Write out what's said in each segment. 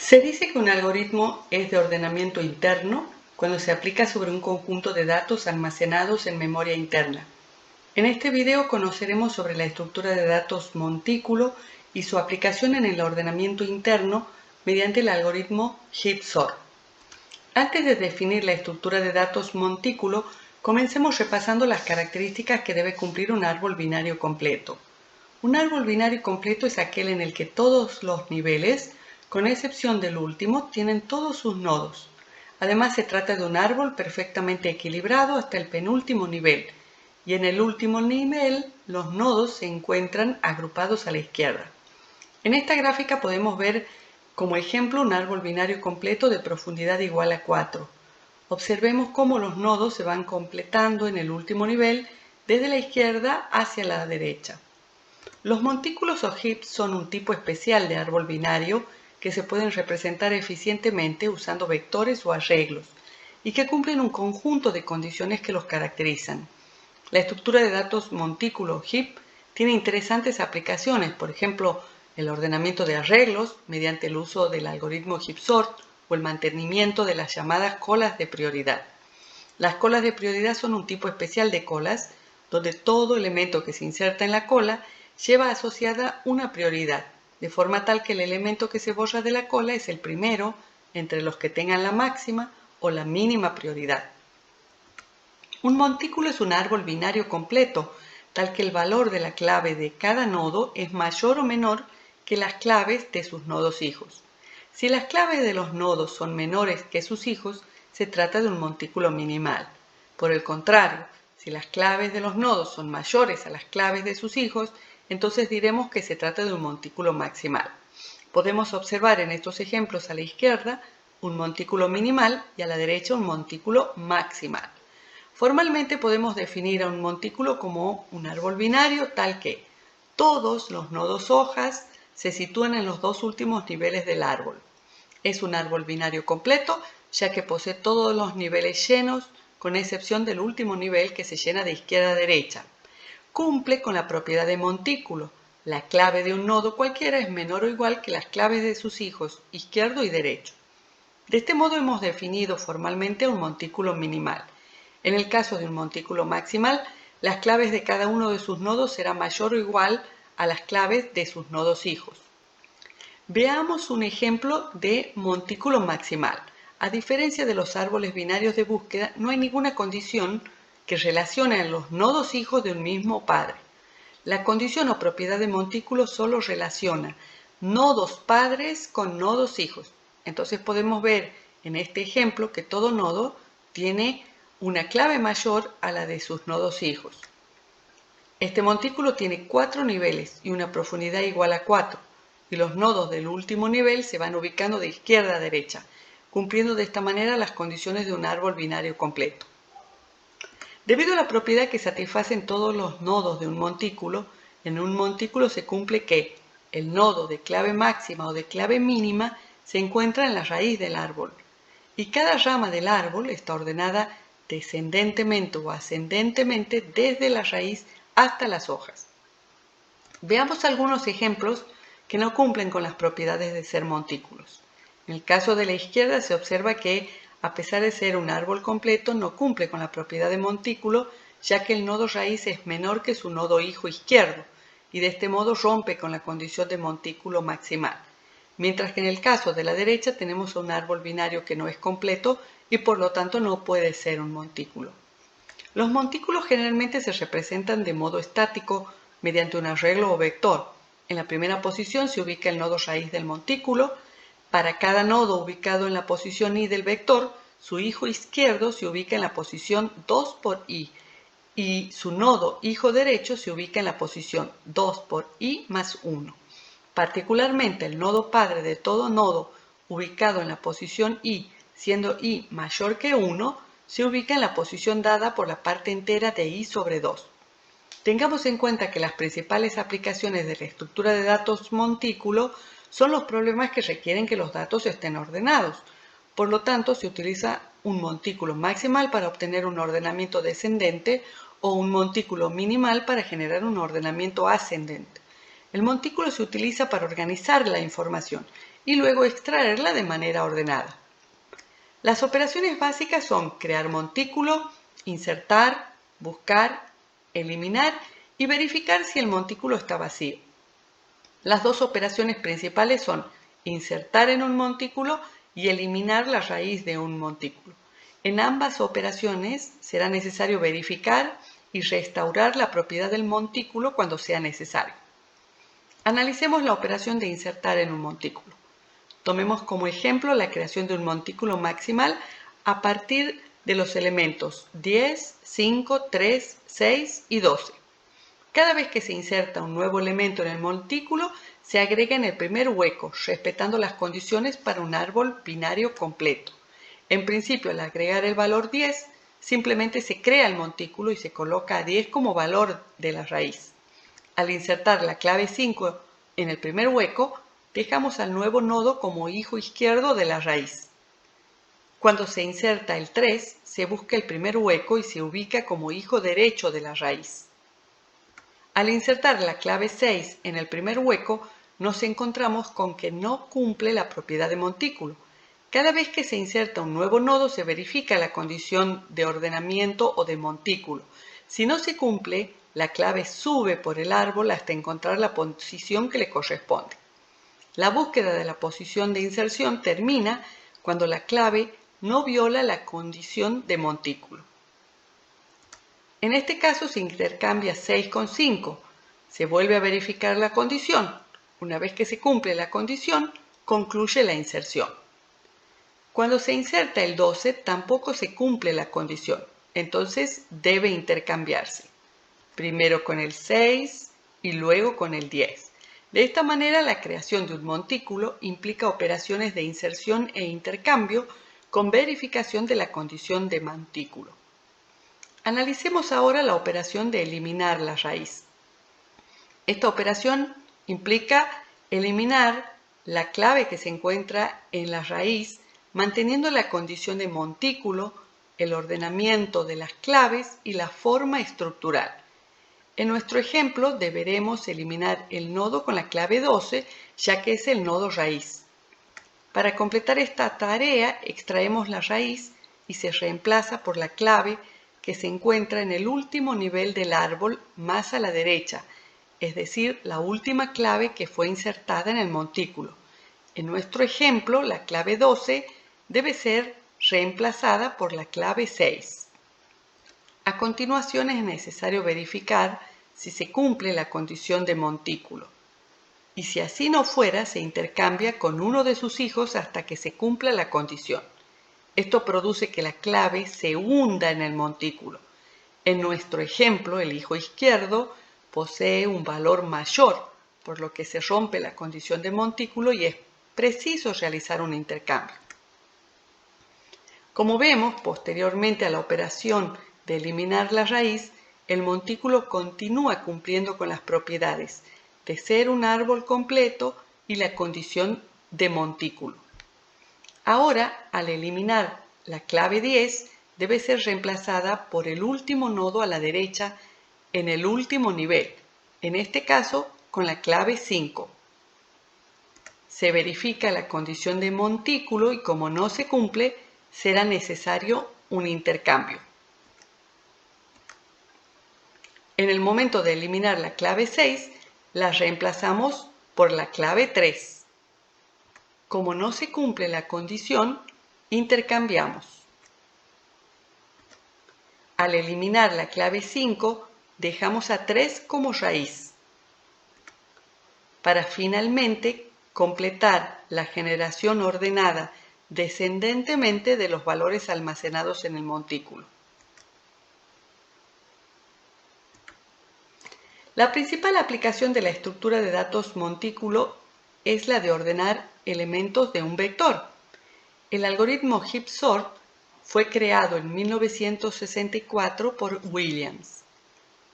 Se dice que un algoritmo es de ordenamiento interno cuando se aplica sobre un conjunto de datos almacenados en memoria interna. En este video conoceremos sobre la estructura de datos montículo y su aplicación en el ordenamiento interno mediante el algoritmo heap-sort. Antes de definir la estructura de datos montículo, comencemos repasando las características que debe cumplir un árbol binario completo. Un árbol binario completo es aquel en el que todos los niveles, con excepción del último, tienen todos sus nodos. Además, se trata de un árbol perfectamente equilibrado hasta el penúltimo nivel, y en el último nivel los nodos se encuentran agrupados a la izquierda. En esta gráfica podemos ver como ejemplo un árbol binario completo de profundidad igual a 4. Observemos cómo los nodos se van completando en el último nivel desde la izquierda hacia la derecha. Los montículos o heaps son un tipo especial de árbol binario que se pueden representar eficientemente usando vectores o arreglos y que cumplen un conjunto de condiciones que los caracterizan. La estructura de datos montículo o heap tiene interesantes aplicaciones, por ejemplo, el ordenamiento de arreglos mediante el uso del algoritmo heap-sort o el mantenimiento de las llamadas colas de prioridad. Las colas de prioridad son un tipo especial de colas donde todo elemento que se inserta en la cola lleva asociada una prioridad, de forma tal que el elemento que se borra de la cola es el primero entre los que tengan la máxima o la mínima prioridad. Un montículo es un árbol binario completo, tal que el valor de la clave de cada nodo es mayor o menor que las claves de sus nodos hijos. Si las claves de los nodos son menores que sus hijos, se trata de un montículo minimal. Por el contrario, si las claves de los nodos son mayores a las claves de sus hijos, entonces diremos que se trata de un montículo maximal. Podemos observar en estos ejemplos a la izquierda un montículo minimal y a la derecha un montículo maximal. Formalmente podemos definir a un montículo como un árbol binario tal que todos los nodos hojas se sitúan en los dos últimos niveles del árbol. Es un árbol binario completo ya que posee todos los niveles llenos con excepción del último nivel que se llena de izquierda a derecha. Cumple con la propiedad de montículo. La clave de un nodo cualquiera es menor o igual que las claves de sus hijos izquierdo y derecho. De este modo hemos definido formalmente un montículo minimal. En el caso de un montículo maximal, las claves de cada uno de sus nodos serán mayor o igual a las claves de sus nodos hijos. Veamos un ejemplo de montículo maximal. A diferencia de los árboles binarios de búsqueda, no hay ninguna condición que relacione a los nodos hijos de un mismo padre. La condición o propiedad de montículo solo relaciona nodos padres con nodos hijos. Entonces podemos ver en este ejemplo que todo nodo tiene una clave mayor a la de sus nodos hijos. Este montículo tiene 4 niveles y una profundidad igual a 4, y los nodos del último nivel se van ubicando de izquierda a derecha, cumpliendo de esta manera las condiciones de un árbol binario completo. Debido a la propiedad que satisfacen todos los nodos de un montículo, en un montículo se cumple que el nodo de clave máxima o de clave mínima se encuentra en la raíz del árbol, y cada rama del árbol está ordenada descendentemente o ascendentemente desde la raíz hasta las hojas. Veamos algunos ejemplos que no cumplen con las propiedades de ser montículos. En el caso de la izquierda se observa que, a pesar de ser un árbol completo, no cumple con la propiedad de montículo, ya que el nodo raíz es menor que su nodo hijo izquierdo, y de este modo rompe con la condición de montículo maximal. Mientras que en el caso de la derecha tenemos un árbol binario que no es completo y por lo tanto no puede ser un montículo. Los montículos generalmente se representan de modo estático mediante un arreglo o vector. En la primera posición se ubica el nodo raíz del montículo. Para cada nodo ubicado en la posición i del vector, su hijo izquierdo se ubica en la posición 2 por i y su nodo hijo derecho se ubica en la posición 2 por i más 1. Particularmente el nodo padre de todo nodo ubicado en la posición i, siendo i mayor que 1, se ubica en la posición dada por la parte entera de i sobre 2. Tengamos en cuenta que las principales aplicaciones de la estructura de datos montículo son los problemas que requieren que los datos estén ordenados. Por lo tanto, se utiliza un montículo maximal para obtener un ordenamiento descendente o un montículo minimal para generar un ordenamiento ascendente. El montículo se utiliza para organizar la información y luego extraerla de manera ordenada. Las operaciones básicas son crear montículo, insertar, buscar, eliminar y verificar si el montículo está vacío. Las dos operaciones principales son insertar en un montículo y eliminar la raíz de un montículo. En ambas operaciones será necesario verificar y restaurar la propiedad del montículo cuando sea necesario. Analicemos la operación de insertar en un montículo. Tomemos como ejemplo la creación de un montículo maximal a partir de los elementos 10, 5, 3, 6 y 12. Cada vez que se inserta un nuevo elemento en el montículo, se agrega en el primer hueco, respetando las condiciones para un árbol binario completo. En principio, al agregar el valor 10, simplemente se crea el montículo y se coloca a 10 como valor de la raíz. Al insertar la clave 5 en el primer hueco, dejamos al nuevo nodo como hijo izquierdo de la raíz. Cuando se inserta el 3, se busca el primer hueco y se ubica como hijo derecho de la raíz. Al insertar la clave 6 en el primer hueco, nos encontramos con que no cumple la propiedad de montículo. Cada vez que se inserta un nuevo nodo, se verifica la condición de ordenamiento o de montículo. Si no se cumple, la clave sube por el árbol hasta encontrar la posición que le corresponde. La búsqueda de la posición de inserción termina cuando la clave no viola la condición de montículo. En este caso se intercambia 6 con 5. Se vuelve a verificar la condición. Una vez que se cumple la condición, concluye la inserción. Cuando se inserta el 12, tampoco se cumple la condición. Entonces debe intercambiarse. Primero con el 6 y luego con el 10. De esta manera, la creación de un montículo implica operaciones de inserción e intercambio con verificación de la condición de montículo. Analicemos ahora la operación de eliminar la raíz. Esta operación implica eliminar la clave que se encuentra en la raíz, manteniendo la condición de montículo, el ordenamiento de las claves y la forma estructural. En nuestro ejemplo deberemos eliminar el nodo con la clave 12, ya que es el nodo raíz. Para completar esta tarea, extraemos la raíz y se reemplaza por la clave que se encuentra en el último nivel del árbol más a la derecha, es decir, la última clave que fue insertada en el montículo. En nuestro ejemplo, la clave 12 debe ser reemplazada por la clave 6. A continuación es necesario verificar si se cumple la condición de montículo. Y si así no fuera, se intercambia con uno de sus hijos hasta que se cumpla la condición. Esto produce que la clave se hunda en el montículo. En nuestro ejemplo, el hijo izquierdo posee un valor mayor, por lo que se rompe la condición de montículo y es preciso realizar un intercambio. Como vemos, posteriormente a la operación de eliminar la raíz, el montículo continúa cumpliendo con las propiedades de ser un árbol completo y la condición de montículo. Ahora, al eliminar la clave 10, debe ser reemplazada por el último nodo a la derecha en el último nivel, en este caso con la clave 5. Se verifica la condición de montículo y como no se cumple, será necesario un intercambio. En el momento de eliminar la clave 6, la reemplazamos por la clave 3. Como no se cumple la condición, intercambiamos. Al eliminar la clave 5, dejamos a 3 como raíz, para finalmente completar la generación ordenada descendentemente de los valores almacenados en el montículo. La principal aplicación de la estructura de datos montículo es la de ordenar elementos de un vector. El algoritmo heap sort fue creado en 1964 por Williams.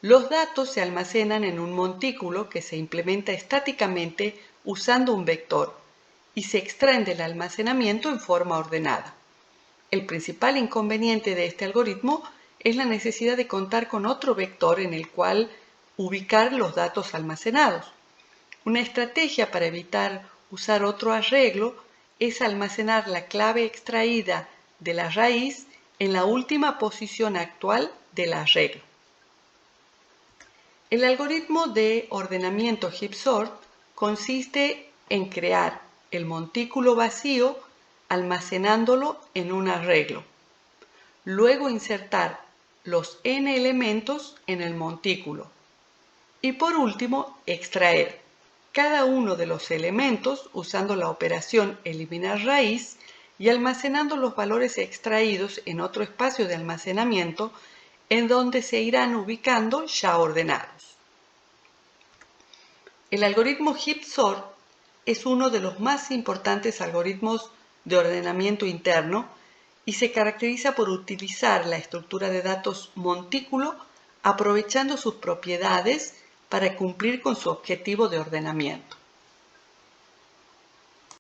Los datos se almacenan en un montículo que se implementa estáticamente usando un vector y se extraen del almacenamiento en forma ordenada. El principal inconveniente de este algoritmo es la necesidad de contar con otro vector en el cual ubicar los datos almacenados. Una estrategia para evitar usar otro arreglo es almacenar la clave extraída de la raíz en la última posición actual del arreglo. El algoritmo de ordenamiento heap sort consiste en crear el montículo vacío almacenándolo en un arreglo. Luego insertar los n elementos en el montículo. Y por último, extraer cada uno de los elementos usando la operación eliminar raíz y almacenando los valores extraídos en otro espacio de almacenamiento en donde se irán ubicando ya ordenados. El algoritmo heap sort es uno de los más importantes algoritmos de ordenamiento interno y se caracteriza por utilizar la estructura de datos montículo aprovechando sus propiedades para cumplir con su objetivo de ordenamiento.